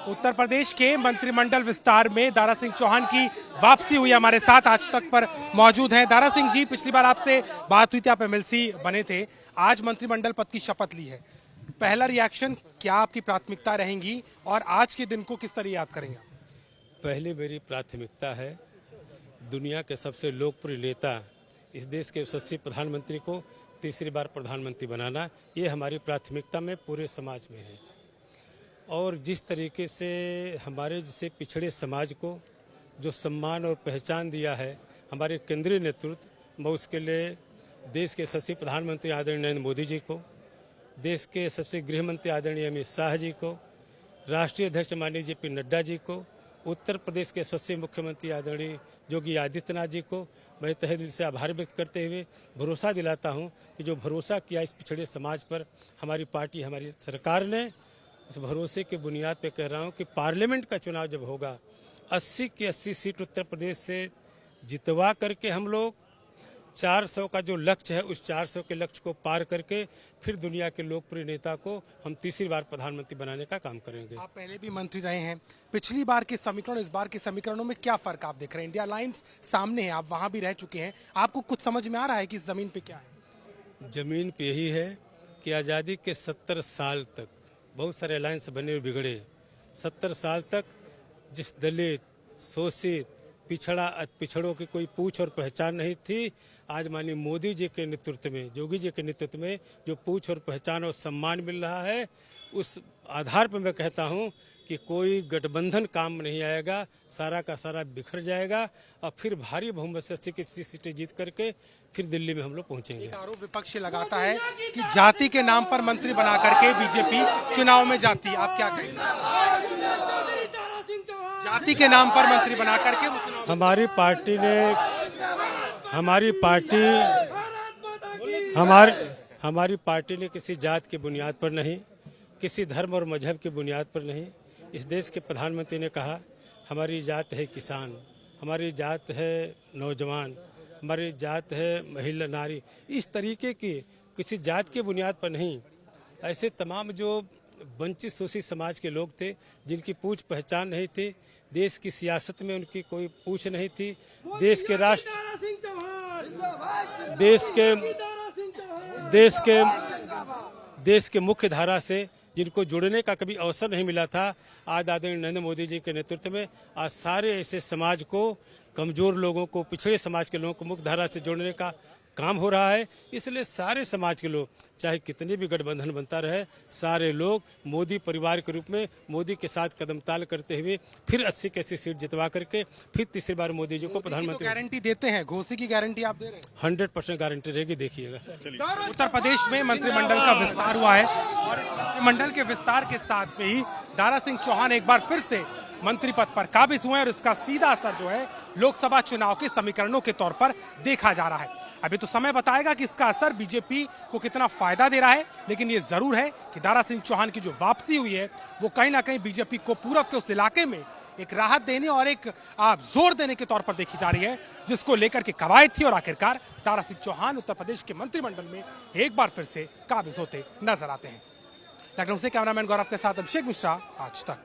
उत्तर प्रदेश के मंत्रिमंडल विस्तार में दारा सिंह चौहान की वापसी हुई। हमारे साथ आज तक पर मौजूद हैं दारा सिंह जी। पिछली बार आपसे बात हुई थी, आप एमएलसी बने थे, आज मंत्रिमंडल पद की शपथ ली है। पहला रिएक्शन क्या, आपकी प्राथमिकता रहेंगी और आज के दिन को किस तरह याद करेंगे? पहली मेरी प्राथमिकता है दुनिया के सबसे लोकप्रिय नेता, इस देश के यशस्वी प्रधानमंत्री को तीसरी बार प्रधानमंत्री बनाना। ये हमारी प्राथमिकता में पूरे समाज में है। और जिस तरीके से हमारे जैसे पिछड़े समाज को जो सम्मान और पहचान दिया है हमारे केंद्रीय नेतृत्व, मैं उसके लिए देश के यशस्वी प्रधानमंत्री आदरणीय नरेंद्र मोदी जी को, देश के यशस्वी गृह मंत्री आदरणीय अमित शाह जी को, राष्ट्रीय अध्यक्ष माननीय जेपी नड्डा जी को, उत्तर प्रदेश के यशस्वी मुख्यमंत्री आदरणीय योगी आदित्यनाथ जी को मैं तहे दिल से आभार व्यक्त करते हुए भरोसा दिलाता हूं कि जो भरोसा किया इस पिछड़े समाज पर हमारी पार्टी, हमारी सरकार ने, इस भरोसे के बुनियाद पे कह रहा हूं कि पार्लियामेंट का चुनाव जब होगा 80 की 80 सीट उत्तर प्रदेश से जितवा करके हम लोग 400 का जो लक्ष्य है उस 400 के लक्ष्य को पार करके फिर दुनिया के लोकप्रिय नेता को हम तीसरी बार प्रधानमंत्री बनाने का काम करेंगे। आप पहले भी मंत्री रहे हैं, पिछली बार के समीकरण इस बार के समीकरणों में क्या फर्क आप देख रहे हैं? इंडिया अलायंस सामने है, आप वहां भी रह चुके हैं, आपको कुछ समझ में आ रहा है कि इस जमीन पे क्या है? जमीन पे यही है कि आज़ादी के 70 साल तक बहुत सारे अलायंस बने और बिगड़े। 70 साल तक जिस दलित, शोषित, पिछड़ों की कोई पूछ और पहचान नहीं थी, आज माननीय मोदी जी के नेतृत्व में, योगी जी के नेतृत्व में जो पूछ और पहचान और सम्मान मिल रहा है, उस आधार पर मैं कहता हूं कि कोई गठबंधन काम नहीं आएगा, सारा का सारा बिखर जाएगा और फिर भारी बहुमत से 80 की 80 सीटें जीत करके फिर दिल्ली में हम लोग पहुंचेंगे। एक आरोप विपक्ष लगाता है कि जाति के नाम पर मंत्री बना करके बीजेपी चुनाव में जाती, आप क्या कहेंगे? जाति के नाम पर मंत्री बना करके हमारी पार्टी ने किसी जात के बुनियाद पर नहीं, किसी धर्म और मजहब की बुनियाद पर नहीं, इस देश के प्रधानमंत्री ने कहा हमारी जात है किसान, हमारी जात है नौजवान, हमारी जात है महिला नारी। इस तरीके की किसी जात के बुनियाद पर नहीं, ऐसे तमाम जो वंचित शोषित समाज के लोग थे जिनकी पूछ पहचान नहीं थी, देश की सियासत में उनकी कोई पूछ नहीं थी, देश के मुख्य धारा से जिनको जुड़ने का कभी अवसर नहीं मिला था, आज आदरणीय नरेंद्र मोदी जी के नेतृत्व में आज सारे ऐसे समाज को, कमजोर लोगों को, पिछड़े समाज के लोगों को मुख्य धारा से जोड़ने का काम हो रहा है। इसलिए सारे समाज के लोग, चाहे कितने भी गठबंधन बनता रहे, सारे लोग मोदी परिवार के रूप में मोदी के साथ कदम ताल करते हुए फिर 80 की 80 सीट जितवा करके फिर तीसरी बार मोदी जी को प्रधानमंत्री गारंटी देते हैं। घोषी की गारंटी आप दे रहे हैं? 100% गारंटी रहेगी, देखिएगा। उत्तर प्रदेश में मंत्रिमंडल का विस्तार हुआ है और इस मंत्रिमंडल के विस्तार के साथ में ही दारा सिंह चौहान एक बार फिर से मंत्री पद पर काबिज हुए और इसका सीधा असर जो है लोकसभा चुनाव के समीकरणों के तौर पर देखा जा रहा है। अभी तो समय बताएगा कि इसका असर बीजेपी को कितना फायदा दे रहा है, लेकिन ये जरूर है कि दारा सिंह चौहान की जो वापसी हुई है वो कहीं ना कहीं बीजेपी को पूरब के उस इलाके में एक राहत देने और एक जोर देने के तौर पर देखी जा रही है, जिसको लेकर के कवायद थी और आखिरकार दारा सिंह चौहान उत्तर प्रदेश के मंत्रिमंडल में एक बार फिर से काबिज होते नजर आते हैं। लखनऊ से कैमरामैन गौरव के साथ अभिषेक मिश्रा, आज तक।